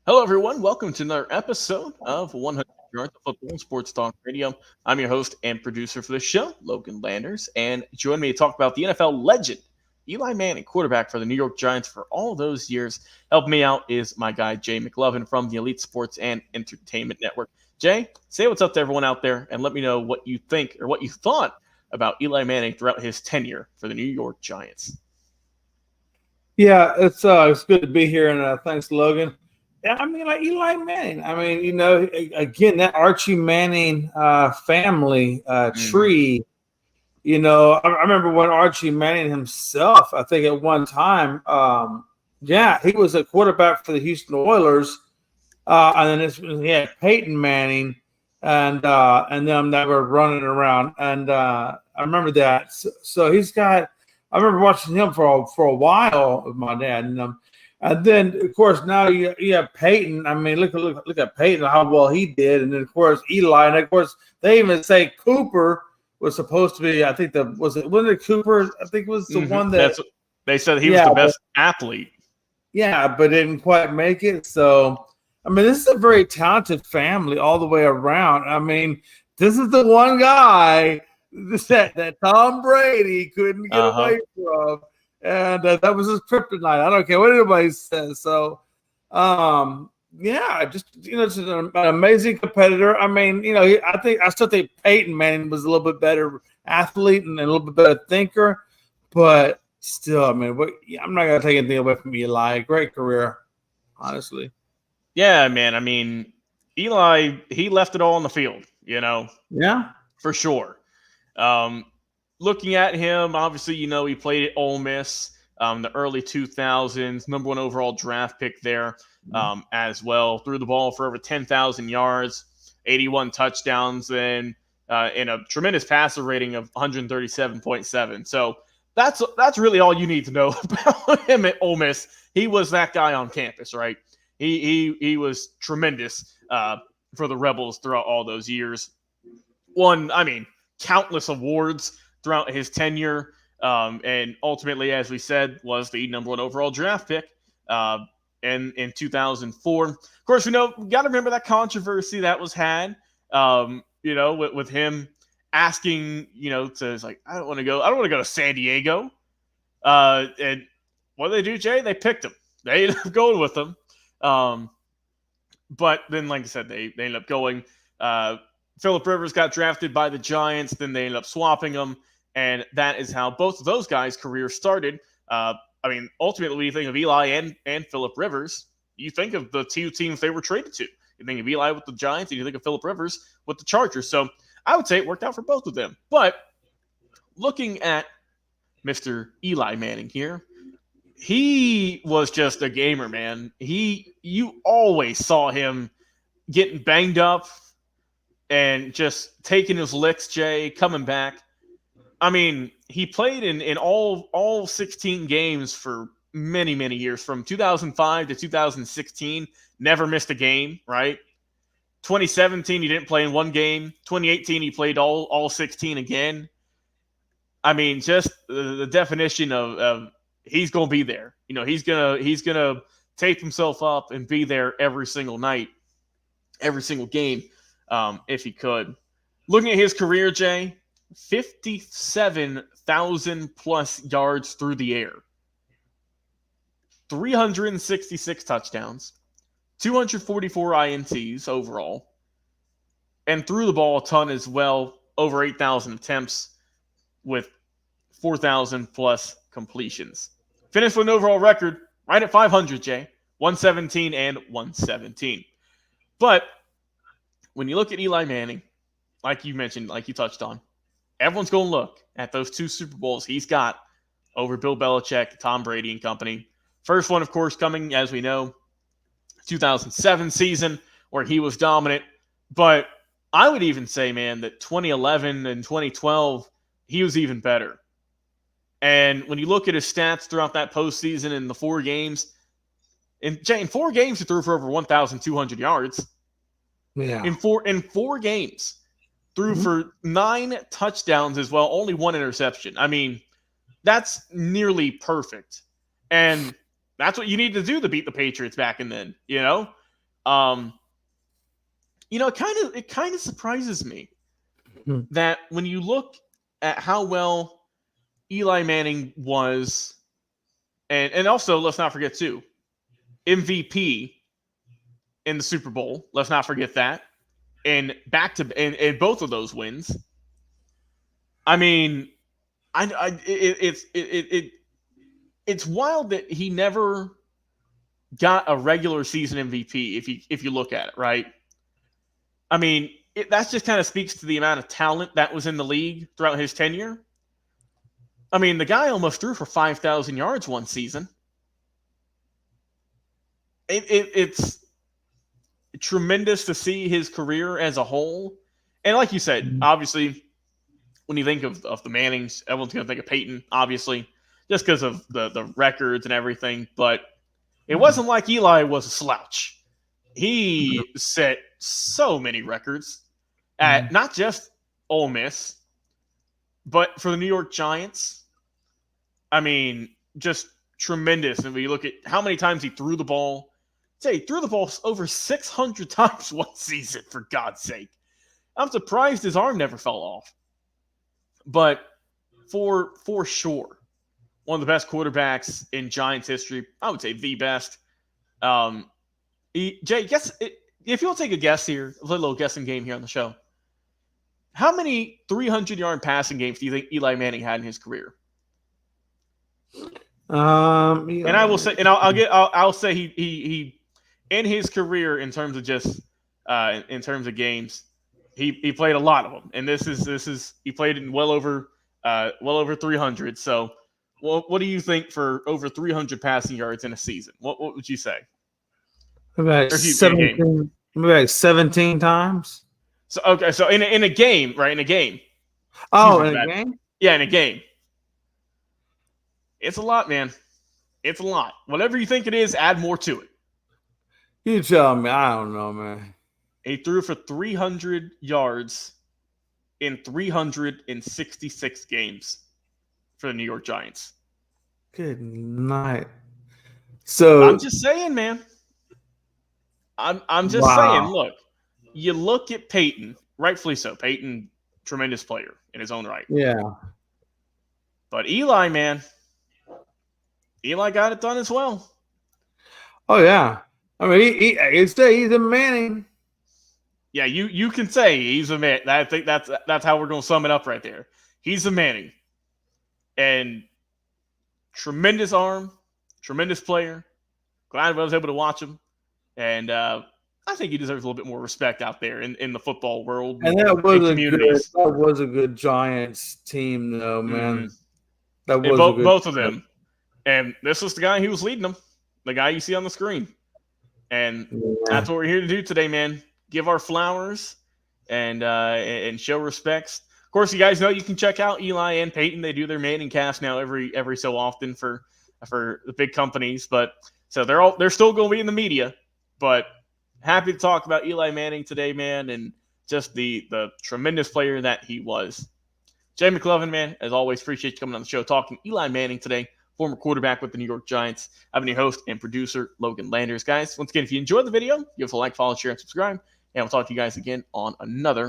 Hello, everyone. Welcome to another episode of 100 Yards of Football Sports Talk Radio. I'm your host and producer for the show, Logan Landers, and join me to talk about the NFL legend, Eli Manning, quarterback for the New York Giants for all those years. Helping me out is my guy, Jay McLovin from the Elite Sports and Entertainment Network. Jay, say what's up to everyone out there and let me know what you think or what you thought about Eli Manning throughout his tenure for the New York Giants. Yeah, it's good to be here, and thanks, Logan. Yeah, I mean, like Eli Manning. I mean, again, that Archie Manning family Mm-hmm. tree. I remember when Archie Manning himself, I think at one time, yeah, he was a quarterback for the Houston Oilers, and then he had Peyton Manning, and them that were running around, and I remember that. So he's got. I remember watching him for a while with my dad, and then of course now you have Peyton. I mean, look at Peyton, how well he did, and then of course Eli, and of course they even say Cooper was supposed to be. I think wasn't it Cooper? I think it was the one that That's they said he was yeah, the best athlete. yeah, but didn't quite make it. So, I mean, this is a very talented family all the way around. I mean, this is the one guy that Tom Brady couldn't get Uh-huh. away from, and that was his kryptonite. I don't care what anybody says. So, yeah, just just an amazing competitor. I mean, I still think Peyton Manning was a little bit better athlete and a little bit better thinker, but still, I mean, I'm not gonna take anything away from Eli. Great career, honestly. Yeah, man. I mean, Eli, he left it all on the field, Yeah. for sure. Um, Looking at him, obviously, he played at Ole Miss, the early 2000s, number one overall draft pick there as well. Threw the ball for over 10,000 yards, 81 touchdowns, and a tremendous passer rating of 137.7. So that's really all you need to know about him at Ole Miss. He was that guy on campus, right? He was tremendous for the Rebels throughout all those years. Won, I mean, countless awards throughout his tenure, and ultimately, as we said, was the number one overall draft pick uh, in 2004. Of course, we got to remember that controversy that was had. With him asking, to like, I don't want to go to San Diego. And what did they do, Jay? They picked him. They ended up going with him. Um, but then, like I said, they ended up going. Philip Rivers got drafted by the Giants. Then they ended up swapping him, and that is how both of those guys' careers started. I mean, ultimately, when you think of Eli and Philip Rivers, you think of the two teams they were traded to. You think of Eli with the Giants, and you think of Philip Rivers with the Chargers. So I would say it worked out for both of them. But looking at Mr. Eli Manning here, he was just a gamer, man. You always saw him getting banged up and just taking his licks, Jay, coming back. I mean, he played in all 16 games for many, many years, from 2005 to 2016, never missed a game, right? 2017, he didn't play in one game. 2018, he played all 16 again. I mean, just the definition of he's going to be there. He's gonna tape himself up and be there every single night, every single game, if he could. Looking at his career, Jay, 57,000 plus yards through the air, 366 touchdowns, 244 INTs overall, and threw the ball a ton as well, over 8,000 attempts with 4,000 plus completions. Finished with an overall record right at 500, Jay, 117 and 117. But when you look at Eli Manning, like you mentioned, like you touched on, everyone's going to look at those two Super Bowls he's got over Bill Belichick, Tom Brady, and company. First one, of course, coming, as we know, 2007 season, where he was dominant. But I would even say, man, that 2011 and 2012, he was even better. And when you look at his stats throughout that postseason in the four games, in 4 games, he threw for over 1,200 yards. Yeah. In four games, threw Mhm. for 9 touchdowns as well, only 1 interception. I mean, that's nearly perfect. And that's what you need to do to beat the Patriots back and then, It kind of surprises me Hmm. that when you look at how well Eli Manning was, and also let's not forget too, MVP in the Super Bowl. Let's not forget that. And back to in both of those wins. I mean, it's wild that he never got a regular season MVP. If you look at it, right? I mean, that just kind of speaks to the amount of talent that was in the league throughout his tenure. I mean, the guy almost threw for 5,000 yards one season. It's tremendous to see his career as a whole. And like you said, obviously, when you think of the Mannings, everyone's going to think of Peyton, obviously, just because of the records and everything. But it wasn't like Eli was a slouch. He set so many records at not just Ole Miss, but for the New York Giants. I mean, just tremendous. And when you look at how many times he threw the ball, he threw the ball over 600 times one season, for God's sake. I'm surprised his arm never fell off. But for sure, one of the best quarterbacks in Giants history. I would say the best. Jay, if you'll take a guess here, a little guessing game here on the show. How many 300-yard passing games do you think Eli Manning had in his career? Yeah. And I will say, and I'll say he in his career in terms of just in terms of games, he played a lot of them, and this is he played in well over 300. So, what do you think for over 300 passing yards in a season? What would you say? About 17 times. So okay, so in a game, right? In a game. Oh, in a game? Yeah, in a game. It's a lot, man. It's a lot. Whatever you think it is, add more to it. You tell me. I don't know, man. He threw for 300 yards in 366 games for the New York Giants. Good night. So I'm just saying, man. I'm just saying, look, you look at Peyton, rightfully so. Peyton, tremendous player in his own right. Yeah. But Eli, man, Eli got it done as well. Oh, yeah. I mean, he's a Manning. Yeah, you can say he's a man. I think that's how we're going to sum it up right there. He's a Manning. And tremendous arm, tremendous player. Glad I was able to watch him. And I think he deserves a little bit more respect out there in the football world. And that was a good Giants team, though, man. Mm-hmm. That was both of them. And this was the guy who was leading them, the guy you see on the screen. And that's what we're here to do today, man. Give our flowers and show respects. Of course, you guys know you can check out Eli and Peyton. They do their Manning cast now every so often for the big companies. But so they're still going to be in the media. But happy to talk about Eli Manning today, man, and just the tremendous player that he was. Jay McLovin, man, as always, appreciate you coming on the show talking Eli Manning today, former quarterback with the New York Giants. I'm your host and producer, Logan Landers. Guys, once again, if you enjoyed the video, give us a like, follow, share, and subscribe. And we'll talk to you guys again on another